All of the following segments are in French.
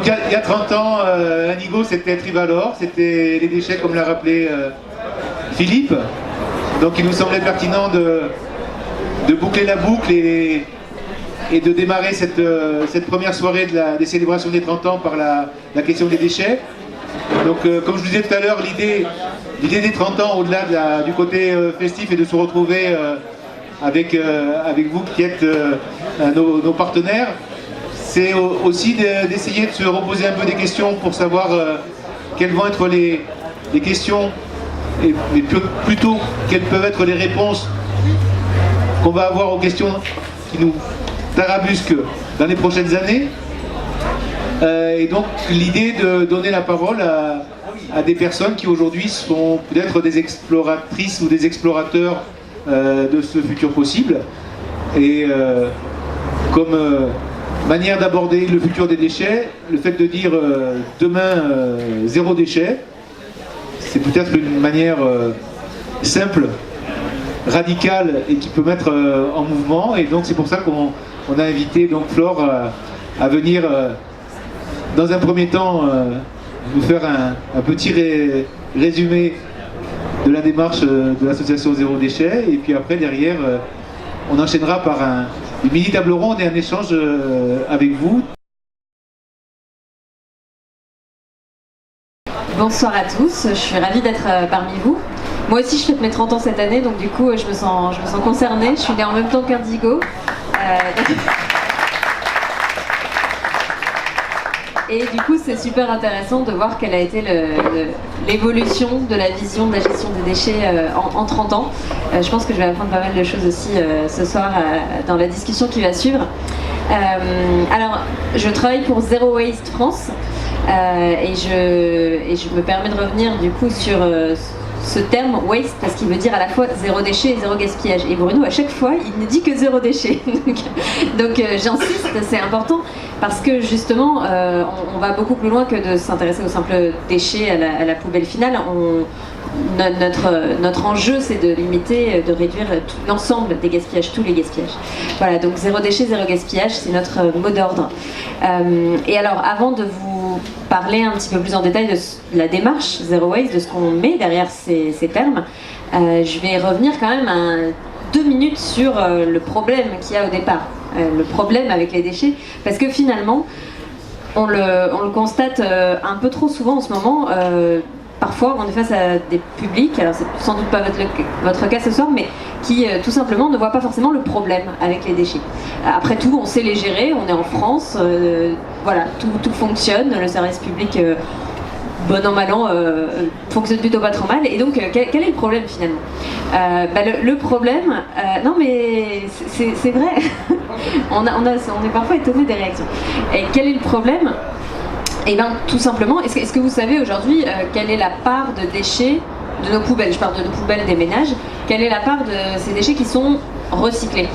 il y a 30 ans, Inigo c'était Trivalor, c'était les déchets comme l'a rappelé Philippe. Donc il nous semblait pertinent de boucler la boucle et de démarrer cette première soirée des célébrations des 30 ans par la question des déchets. Donc comme je vous disais tout à l'heure, l'idée des 30 ans, au-delà du côté festif, est de se retrouver avec vous qui êtes nos partenaires. C'est aussi d'essayer de se reposer un peu des questions pour savoir quelles vont être les questions, mais plutôt quelles peuvent être les réponses qu'on va avoir aux questions qui nous tarabusquent dans les prochaines années. Et donc l'idée de donner la parole à des personnes qui aujourd'hui sont peut-être des exploratrices ou des explorateurs de ce futur possible. Et comme manière d'aborder le futur des déchets, le fait de dire demain zéro déchet, c'est peut-être une manière simple, radicale et qui peut mettre en mouvement. Et donc c'est pour ça qu'on a invité donc Flore à venir dans un premier temps nous faire un petit résumé de la démarche de l'association Zéro Déchet, et puis après derrière on enchaînera par une mini table ronde et un échange avec vous. Bonsoir à tous, je suis ravie d'être parmi vous. Moi aussi je fête mes 30 ans cette année, donc du coup je me sens concernée. Je suis née en même temps qu'Indigo. Et du coup c'est super intéressant de voir quelle a été l'évolution de la vision de la gestion des déchets en 30 ans. Je pense que je vais apprendre pas mal de choses aussi ce soir dans la discussion qui va suivre. Alors je travaille pour Zero Waste France. Et je me permets de revenir du coup sur ce terme waste, parce qu'il veut dire à la fois zéro déchet et zéro gaspillage. Et Bruno, à chaque fois, il ne dit que zéro déchet. donc j'insiste, c'est important, parce que justement, on va beaucoup plus loin que de s'intéresser au simple déchet à la poubelle finale. Notre enjeu, c'est de limiter, de réduire l'ensemble des gaspillages, tous les gaspillages. Voilà, donc zéro déchet, zéro gaspillage, c'est notre mot d'ordre. Et alors, avant de vous parler un petit peu plus en détail de la démarche Zero Waste, de ce qu'on met derrière ces termes, je vais revenir quand même 2 minutes sur le problème qu'il y a au départ, le problème avec les déchets, parce que finalement, on le constate un peu trop souvent en ce moment. Parfois, on est face à des publics, alors c'est sans doute pas votre cas ce soir, mais qui tout simplement ne voient pas forcément le problème avec les déchets. Après tout, on sait les gérer, on est en France, voilà, tout fonctionne, le service public, bon an mal an, fonctionne plutôt pas trop mal. Et donc, quel est le problème finalement? Le problème, non mais c'est vrai, on est parfois étonné des réactions. Et quel est le problème? Et bien tout simplement, est-ce que vous savez aujourd'hui quelle est la part de déchets de nos poubelles? Je parle de nos poubelles des ménages. Quelle est la part de ces déchets qui sont recyclés?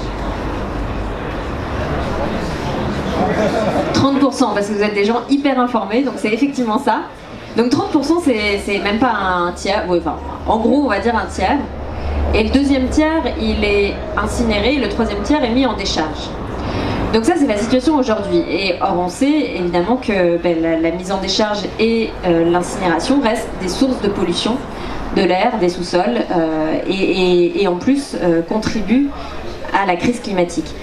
30%, parce que vous êtes des gens hyper informés, donc c'est effectivement ça. Donc 30%, c'est même pas un tiers, ouais, enfin, en gros on va dire un tiers. Et le deuxième tiers, il est incinéré, et le troisième tiers est mis en décharge. Donc ça c'est la situation aujourd'hui, et or on sait évidemment que la mise en décharge et l'incinération restent des sources de pollution de l'air, des sous-sols, et en plus contribuent à la crise climatique.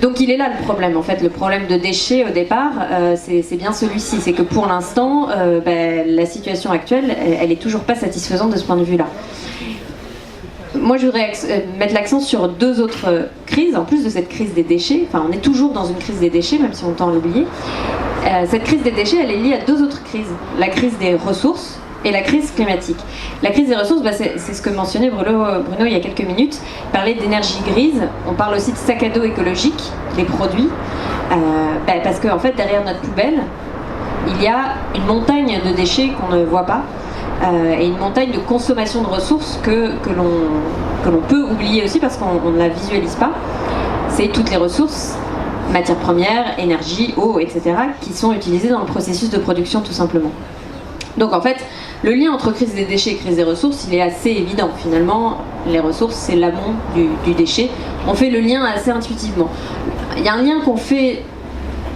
Donc il est là le problème en fait, le problème de déchets au départ, c'est bien celui-ci, c'est que pour l'instant la situation actuelle elle est toujours pas satisfaisante de ce point de vue-là. Moi, je voudrais mettre l'accent sur 2 autres crises, en plus de cette crise des déchets. Enfin, on est toujours dans une crise des déchets, même si on tend à l'oublier. Cette crise des déchets, elle est liée à 2 autres crises. La crise des ressources et la crise climatique. La crise des ressources, c'est ce que mentionnait Bruno il y a quelques minutes. Parler d'énergie grise, on parle aussi de sac à dos écologique, des produits. Parce qu'en fait, derrière notre poubelle, il y a une montagne de déchets qu'on ne voit pas. Et une montagne de consommation de ressources que l'on peut oublier aussi parce qu'on ne la visualise pas. C'est toutes les ressources, matières premières, énergie, eau, etc. qui sont utilisées dans le processus de production tout simplement. Donc en fait, le lien entre crise des déchets et crise des ressources, il est assez évident. Finalement, les ressources, c'est l'amont du déchet. On fait le lien assez intuitivement. Il y a un lien qu'on fait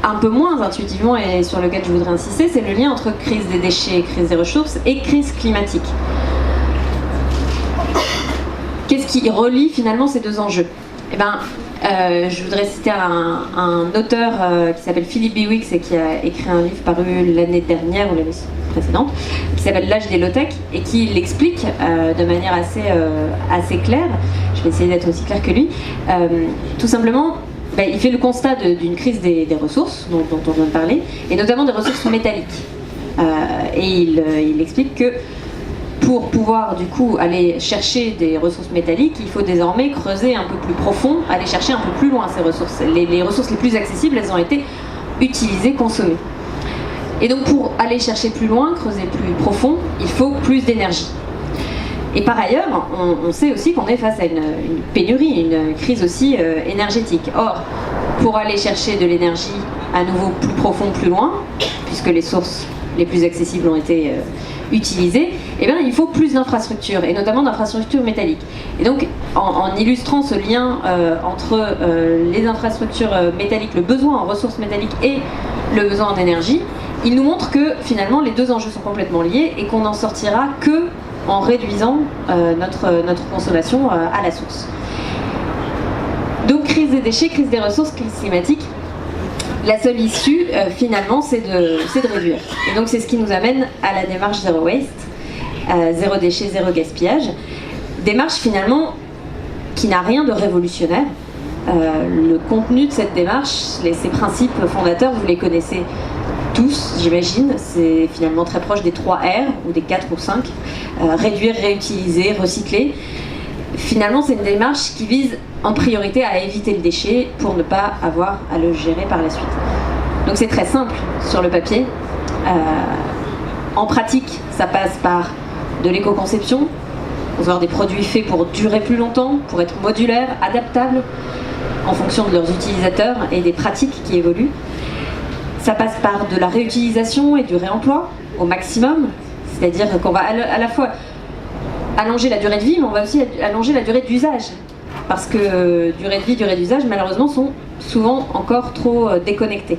un peu moins intuitivement et sur lequel je voudrais insister, c'est le lien entre crise des déchets, crise des ressources et crise climatique. Qu'est-ce qui relie finalement ces deux enjeux? Eh ben, je voudrais citer un auteur qui s'appelle Philip Biwix et qui a écrit un livre paru l'année dernière ou l'année précédente, qui s'appelle L'âge des low-tech et qui l'explique de manière assez claire. Je vais essayer d'être aussi claire que lui. Tout simplement, il fait le constat d'une crise des ressources dont on vient de parler, et notamment des ressources métalliques. Et il explique que pour pouvoir du coup aller chercher des ressources métalliques, il faut désormais creuser un peu plus profond, aller chercher un peu plus loin ces ressources. Les ressources les plus accessibles, elles ont été utilisées, consommées. Et donc pour aller chercher plus loin, creuser plus profond, il faut plus d'énergie. Et par ailleurs, on sait aussi qu'on est face à une pénurie, une crise aussi énergétique. Or, pour aller chercher de l'énergie à nouveau plus profond, plus loin, puisque les sources les plus accessibles ont été utilisées, eh bien, il faut plus d'infrastructures, et notamment d'infrastructures métalliques. Et donc, en illustrant ce lien entre les infrastructures métalliques, le besoin en ressources métalliques et le besoin en énergie, il nous montre que finalement les deux enjeux sont complètement liés et qu'on n'en sortira que en réduisant notre consommation à la source. Donc crise des déchets, crise des ressources, crise climatique. La seule issue, finalement, c'est de réduire. Et donc c'est ce qui nous amène à la démarche Zero Waste, zéro déchet, zéro gaspillage. Démarche finalement qui n'a rien de révolutionnaire. Le contenu de cette démarche, ses principes fondateurs, vous les connaissez tous, j'imagine. C'est finalement très proche des 3 R, ou des 4 ou 5. Réduire, réutiliser, recycler. Finalement, c'est une démarche qui vise en priorité à éviter le déchet pour ne pas avoir à le gérer par la suite. Donc c'est très simple sur le papier. En pratique, ça passe par de l'éco-conception, avoir des produits faits pour durer plus longtemps, pour être modulaires, adaptables en fonction de leurs utilisateurs et des pratiques qui évoluent. Ça passe par de la réutilisation et du réemploi au maximum, c'est-à-dire qu'on va à la fois allonger la durée de vie, mais on va aussi allonger la durée d'usage. Parce que durée de vie, durée d'usage, malheureusement, sont souvent encore trop déconnectés.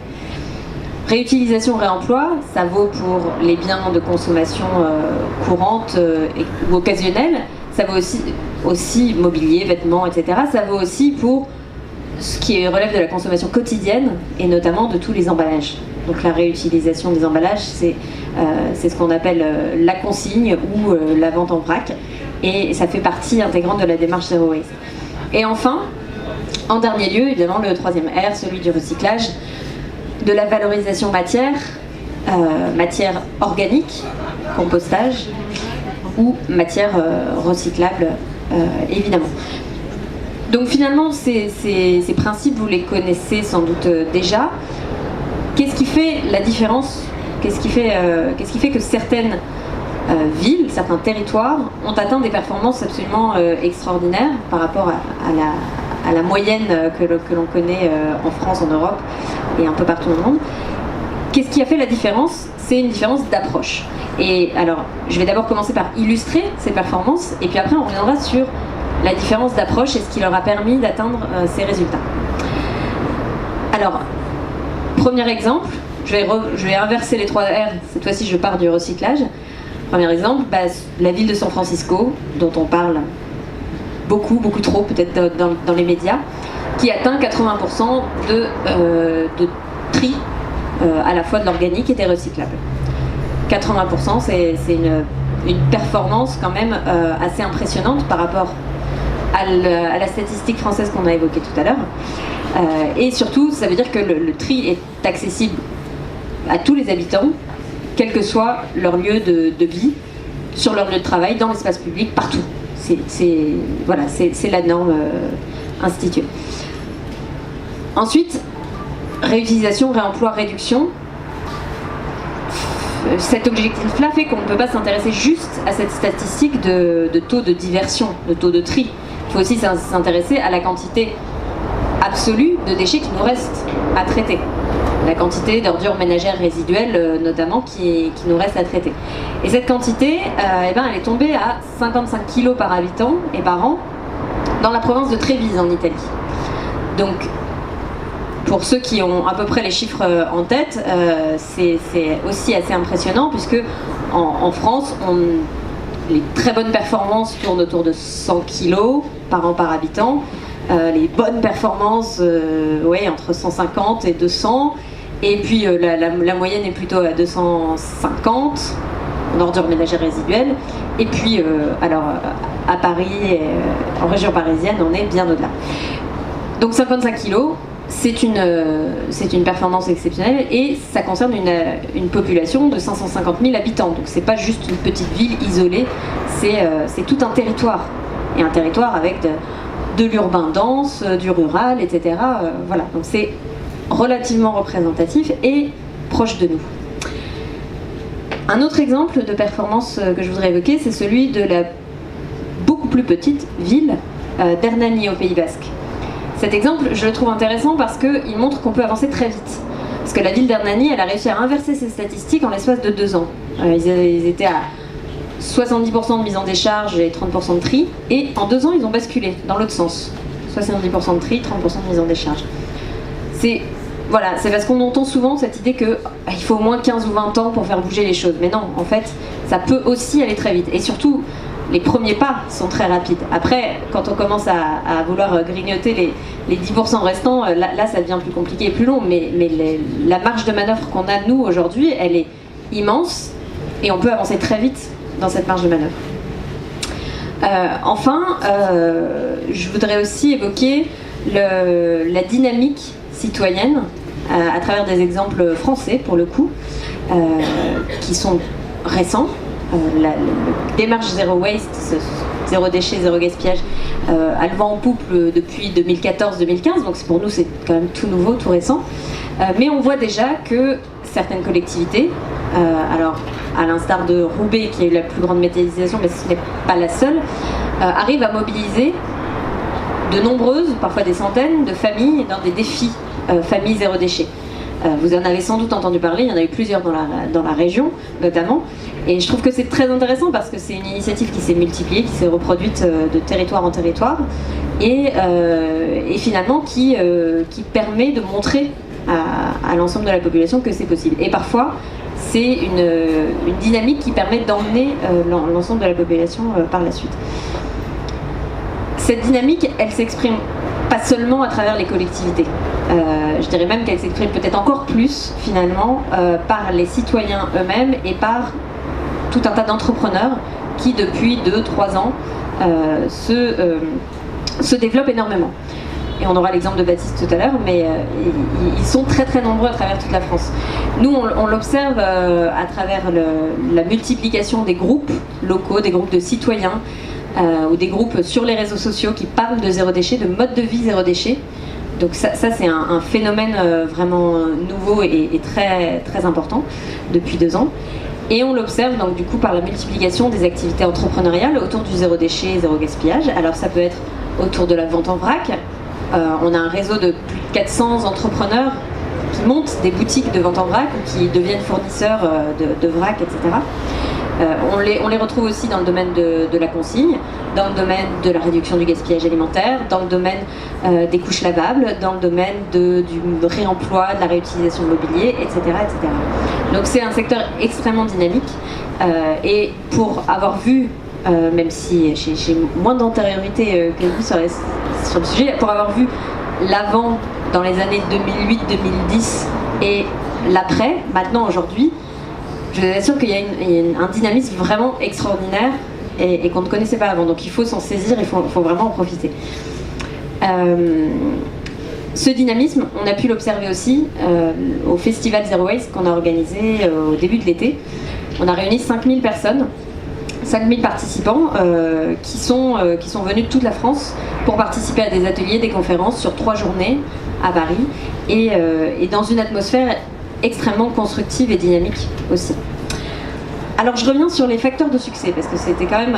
Réutilisation, réemploi, ça vaut pour les biens de consommation courante ou occasionnelle, ça vaut aussi mobilier, vêtements, etc. Ça vaut aussi pour ce qui relève de la consommation quotidienne et notamment de tous les emballages. Donc la réutilisation des emballages, c'est ce qu'on appelle la consigne ou la vente en vrac, et ça fait partie intégrante de la démarche Zero Waste. Et enfin, en dernier lieu, évidemment, le 3e R, celui du recyclage, de la valorisation matière organique, compostage, ou matière recyclable, évidemment. Donc finalement, ces principes, vous les connaissez sans doute déjà. Qu'est-ce qui fait la différence? Qu'est-ce qui fait que certaines villes, certains territoires ont atteint des performances absolument extraordinaires par rapport à la moyenne que l'on connaît en France, en Europe et un peu partout dans le monde? Qu'est-ce qui a fait la différence? C'est une différence d'approche. Et alors, je vais d'abord commencer par illustrer ces performances, et puis après on reviendra sur la différence d'approche et ce qui leur a permis d'atteindre ces résultats. Alors, premier exemple, je vais inverser les 3 R, cette fois-ci je pars du recyclage. Premier exemple, la ville de San Francisco, dont on parle beaucoup trop peut-être dans les médias, qui atteint 80% de tri à la fois de l'organique et des recyclables. 80%, c'est une performance quand même assez impressionnante par rapport à la statistique française qu'on a évoquée tout à l'heure. Et surtout, ça veut dire que le tri est accessible à tous les habitants, quel que soit leur lieu de vie, sur leur lieu de travail, dans l'espace public, partout. C'est la norme instituée. Ensuite, réutilisation, réemploi, réduction. Cet objectif-là fait qu'on ne peut pas s'intéresser juste à cette statistique de taux de diversion, de taux de tri. Il faut aussi s'intéresser à la quantité absolue de déchets qui nous restent à traiter. La quantité d'ordures ménagères résiduelles, notamment, qui nous reste à traiter. Et cette quantité, elle est tombée à 55 kg par habitant et par an dans la province de Trévise, en Italie. Donc, Pour ceux qui ont à peu près les chiffres en tête, c'est aussi assez impressionnant puisque en France, les très bonnes performances tournent autour de 100 kg par an par habitant. Les bonnes performances, entre 150 et 200. Et puis la moyenne est plutôt à 250 en ordures ménagères résiduelles. Et puis, à Paris, en région parisienne, on est bien au-delà. Donc 55 kg, c'est une performance exceptionnelle et ça concerne une population de 550 000 habitants. Donc c'est pas juste une petite ville isolée, c'est tout un territoire. Et un territoire avec de l'urbain dense, du rural, etc. Voilà, donc c'est relativement représentatif et proche de nous. Un autre exemple de performance que je voudrais évoquer, c'est celui de la beaucoup plus petite ville d'Hernani au Pays Basque. Cet exemple, je le trouve intéressant parce qu'il montre qu'on peut avancer très vite. Parce que la ville d'Hernani, elle a réussi à inverser ses statistiques en l'espace de 2 ans. Ils étaient à 70% de mise en décharge et 30% de tri, et en 2 ans, ils ont basculé dans l'autre sens. 70% de tri, 30% de mise en décharge. C'est parce qu'on entend souvent cette idée qu'il faut au moins 15 ou 20 ans pour faire bouger les choses. Mais non, en fait, ça peut aussi aller très vite. Et surtout, les premiers pas sont très rapides. Après, quand on commence à vouloir grignoter les 10% restants, là, ça devient plus compliqué et plus long. Mais la marge de manœuvre qu'on a, nous, aujourd'hui, elle est immense. Et on peut avancer très vite dans cette marge de manœuvre. Je voudrais aussi évoquer la dynamique citoyenne à travers des exemples français, pour le coup, qui sont récents. La démarche Zero Waste, zéro déchet, zéro gaspillage, a le vent en poupe depuis 2014-2015, donc pour nous c'est quand même tout nouveau, tout récent. Mais on voit déjà que certaines collectivités, alors à l'instar de Roubaix qui a eu la plus grande méthanisation, mais ce n'est pas la seule, arrivent à mobiliser de nombreuses, parfois des centaines de familles dans des défis famille zéro déchet. Vous en avez sans doute entendu parler, il y en a eu plusieurs dans la région notamment, et je trouve que c'est très intéressant parce que c'est une initiative qui s'est multipliée, qui s'est reproduite de territoire en territoire, et finalement qui permet de montrer à l'ensemble de la population que c'est possible. Et parfois, c'est une dynamique qui permet d'emmener l'ensemble de la population par la suite. Cette dynamique, elle s'exprime pas seulement à travers les collectivités. Je dirais même qu'elle s'exprime peut-être encore plus, finalement, par les citoyens eux-mêmes et par tout un tas d'entrepreneurs qui, depuis 2-3 ans, se développent énormément. Et on aura l'exemple de Baptiste tout à l'heure, mais ils sont très très nombreux à travers toute la France. Nous, on l'observe à travers la multiplication des groupes locaux, des groupes de citoyens, ou des groupes sur les réseaux sociaux qui parlent de zéro déchet, de mode de vie zéro déchet. Donc ça c'est un phénomène vraiment nouveau et très, très important depuis 2 ans. Et on l'observe donc du coup par la multiplication des activités entrepreneuriales autour du zéro déchet, zéro gaspillage. Alors ça peut être autour de la vente en vrac. On a un réseau de plus de 400 entrepreneurs qui montent des boutiques de vente en vrac ou qui deviennent fournisseurs de vrac, etc. On les retrouve aussi dans le domaine de la consigne, dans le domaine de la réduction du gaspillage alimentaire, dans le domaine des couches lavables, dans le domaine du réemploi, de la réutilisation de mobilier, etc., etc. Donc c'est un secteur extrêmement dynamique et pour avoir vu, même si j'ai moins d'antériorité que vous sur le sujet, pour avoir vu l'avant dans les années 2008-2010 et l'après, maintenant aujourd'hui, je vous assure qu'il y a un dynamisme vraiment extraordinaire et qu'on ne connaissait pas avant. Donc il faut s'en saisir, il faut vraiment en profiter. Ce dynamisme, on a pu l'observer aussi au Festival Zero Waste qu'on a organisé au début de l'été. On a réuni 5000 personnes, 5000 participants qui sont venus de toute la France pour participer à des ateliers, des conférences sur 3 journées à Paris et dans une atmosphère extrêmement constructive et dynamique aussi. Alors je reviens sur les facteurs de succès parce que c'était quand même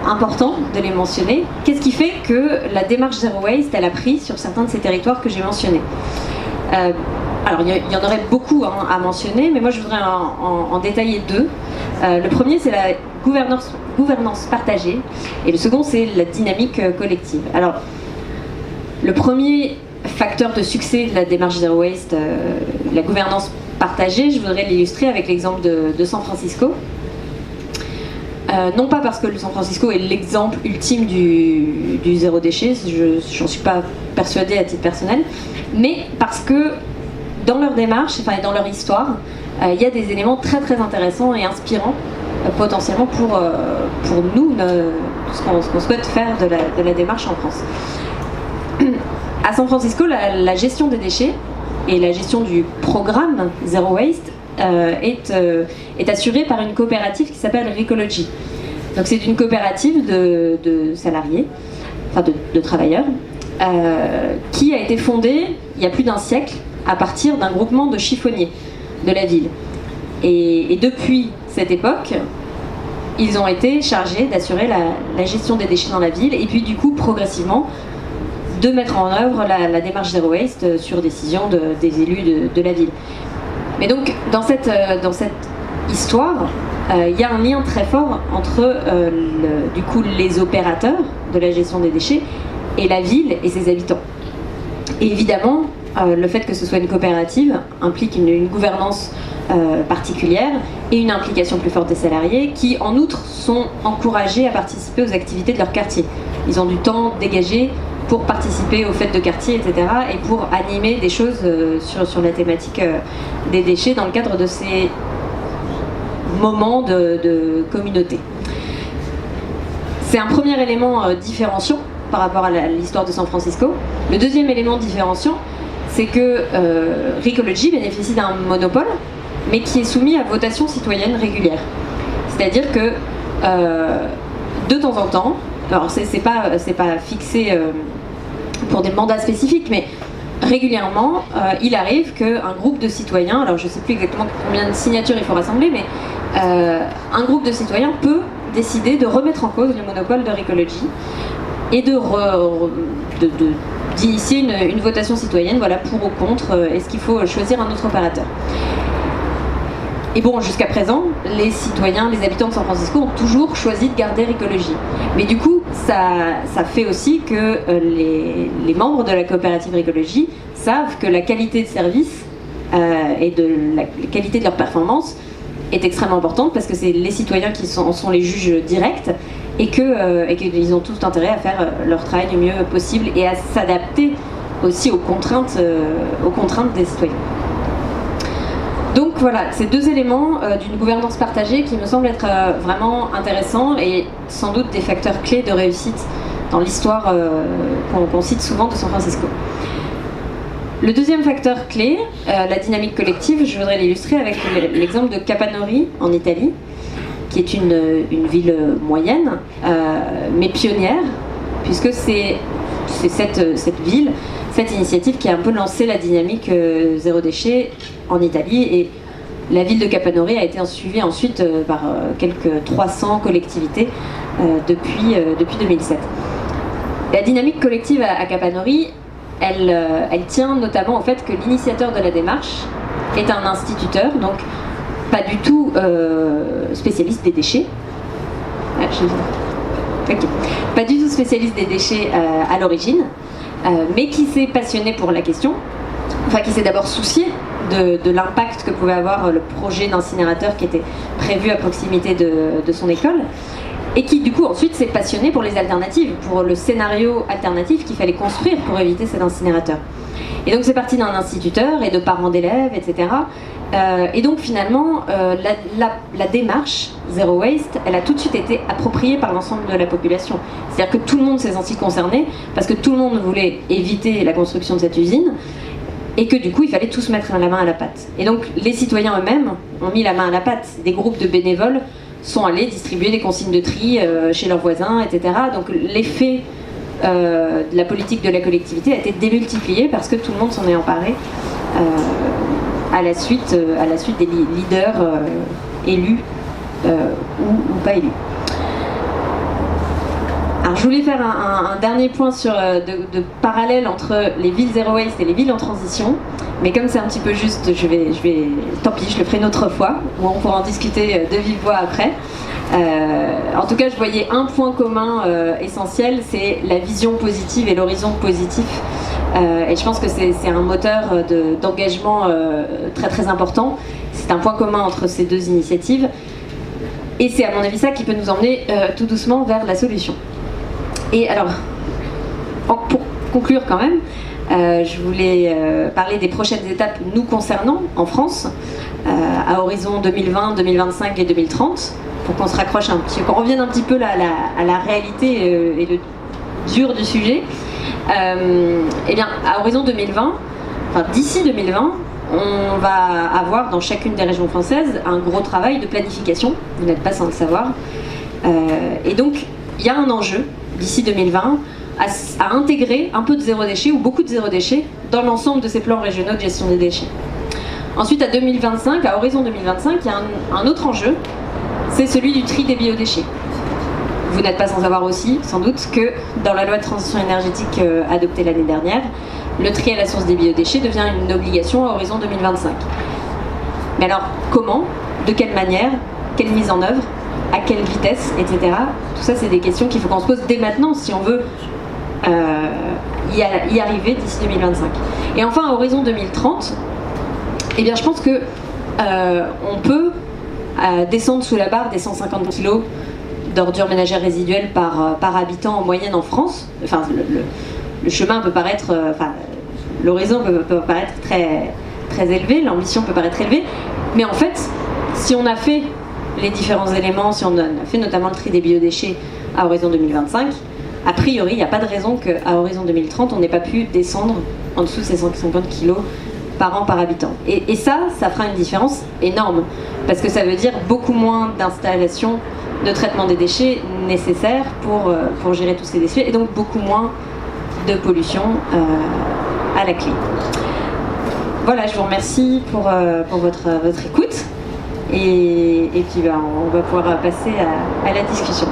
important de les mentionner. Qu'est-ce qui fait que la démarche Zero Waste elle a pris sur certains de ces territoires que j'ai mentionnés? Alors il y en aurait beaucoup à mentionner, mais moi je voudrais en détailler 2. Le premier c'est la gouvernance partagée et le second c'est la dynamique collective. Alors le premier facteurs de succès de la démarche Zero Waste, la gouvernance partagée, je voudrais l'illustrer avec l'exemple de San Francisco. Non pas parce que le San Francisco est l'exemple ultime du zéro déchet, j'en suis pas persuadée à titre personnel, mais parce que dans leur démarche, enfin dans leur histoire, il y a des éléments très très intéressants et inspirants potentiellement pour nous, ce qu'on souhaite faire de la démarche en France. À San Francisco, la gestion des déchets et la gestion du programme Zero Waste est assurée par une coopérative qui s'appelle Recology. Donc c'est une coopérative de salariés, enfin de travailleurs, qui a été fondée il y a plus d'un siècle à partir d'un groupement de chiffonniers de la ville. Et depuis cette époque, ils ont été chargés d'assurer la gestion des déchets dans la ville et puis du coup progressivement de mettre en œuvre la démarche Zero Waste sur décision des élus de la ville. Mais donc dans cette histoire, il y a un lien très fort entre du coup les opérateurs de la gestion des déchets et la ville et ses habitants. Et évidemment, le fait que ce soit une coopérative implique une gouvernance particulière et une implication plus forte des salariés qui, en outre, sont encouragés à participer aux activités de leur quartier. Ils ont du temps dégagé pour participer aux fêtes de quartier, etc. et pour animer des choses sur la thématique des déchets dans le cadre de ces moments de communauté. C'est un premier élément différenciant par rapport à l'histoire de San Francisco. Le deuxième élément différenciant, c'est que Recology bénéficie d'un monopole, mais qui est soumis à votation citoyenne régulière. C'est-à-dire que de temps en temps, alors c'est pas fixé pour des mandats spécifiques, mais régulièrement, il arrive qu'un groupe de citoyens, alors je ne sais plus exactement combien de signatures il faut rassembler, mais un groupe de citoyens peut décider de remettre en cause le monopole de Recology et d'initier une votation citoyenne, voilà, pour ou contre, est-ce qu'il faut choisir un autre opérateur. Et bon, jusqu'à présent, les citoyens, les habitants de San Francisco ont toujours choisi de garder Recology. Mais du coup, ça fait aussi que les membres de la coopérative Recology savent que la qualité de service et la qualité de leur performance est extrêmement importante parce que c'est les citoyens qui en sont les juges directs et qu'ils ont tout intérêt à faire leur travail du mieux possible et à s'adapter aussi aux contraintes des citoyens. Donc voilà, ces deux éléments d'une gouvernance partagée qui me semblent être vraiment intéressants et sans doute des facteurs clés de réussite dans l'histoire qu'on cite souvent de San Francisco. Le deuxième facteur clé, la dynamique collective, je voudrais l'illustrer avec l'exemple de Capanori en Italie, qui est une ville moyenne, mais pionnière, puisque c'est cette ville, cette initiative qui a un peu lancé la dynamique zéro déchet en Italie, et la ville de Capanori a été suivie ensuite par quelques 300 collectivités depuis 2007. La dynamique collective à Capanori, elle tient notamment au fait que l'initiateur de la démarche est un instituteur, donc pas du tout spécialiste des déchets. Pas du tout spécialiste des déchets à l'origine, mais qui s'est passionné pour la question, enfin qui s'est d'abord soucié de l'impact que pouvait avoir le projet d'incinérateur qui était prévu à proximité de son école, et qui du coup ensuite s'est passionné pour les alternatives, pour le scénario alternatif qu'il fallait construire pour éviter cet incinérateur. Et donc c'est parti d'un instituteur et de parents d'élèves, etc. Et donc finalement, la démarche Zero Waste, elle a tout de suite été appropriée par l'ensemble de la population. C'est-à-dire que tout le monde s'est senti concerné, parce que tout le monde voulait éviter la construction de cette usine, et que du coup il fallait tous mettre la main à la pâte. Et donc les citoyens eux-mêmes ont mis la main à la pâte. Des groupes de bénévoles sont allés distribuer des consignes de tri chez leurs voisins, etc. Donc l'effet de la politique de la collectivité a été démultiplié parce que tout le monde s'en est emparé à la suite des leaders élus ou pas élus. Alors je voulais faire un dernier point sur de parallèle entre les villes Zero Waste et les villes en transition, mais comme c'est un petit peu juste, tant pis, je le ferai une autre fois, où on pourra en discuter de vive voix après. En tout cas, je voyais un point commun essentiel, c'est la vision positive et l'horizon positif Et je pense que c'est un moteur d'engagement très très important. C'est un point commun entre ces deux initiatives. Et c'est à mon avis ça qui peut nous emmener tout doucement vers la solution. Et alors, pour conclure quand même, je voulais parler des prochaines étapes nous concernant en France, à horizon 2020, 2025 et 2030, pour qu'on se raccroche qu'on revienne un petit peu à la réalité et le dur du sujet. Eh bien, à horizon 2020, enfin d'ici 2020, on va avoir dans chacune des régions françaises un gros travail de planification, vous n'êtes pas sans le savoir. Et donc, il y a un enjeu d'ici 2020 à intégrer un peu de zéro déchet ou beaucoup de zéro déchet dans l'ensemble de ces plans régionaux de gestion des déchets. Ensuite, à 2025, à horizon 2025, il y a un autre enjeu, c'est celui du tri des biodéchets. Vous n'êtes pas sans savoir aussi, sans doute, que dans la loi de transition énergétique adoptée l'année dernière, le tri à la source des biodéchets devient une obligation à horizon 2025. Mais alors, comment? De quelle manière? Quelle mise en œuvre? À quelle vitesse? Etc. Tout ça, c'est des questions qu'il faut qu'on se pose dès maintenant si on veut y arriver d'ici 2025. Et enfin, à horizon 2030, eh bien, je pense que on peut descendre sous la barre des 150 kg d'ordures ménagères résiduelles par habitant en moyenne en France. Enfin, le chemin peut paraître, l'horizon peut paraître très, très élevé, l'ambition peut paraître élevée, mais en fait, si on a fait les différents éléments, si on a fait notamment le tri des biodéchets à horizon 2025, a priori, il n'y a pas de raison qu'à horizon 2030, on n'ait pas pu descendre en dessous de ces 150 kg par an par habitant. Et ça fera une différence énorme, parce que ça veut dire beaucoup moins d'installations de traitement des déchets nécessaires pour gérer tous ces déchets, et donc beaucoup moins de pollution à la clé. Voilà, je vous remercie pour votre écoute, et puis on va pouvoir passer à la discussion.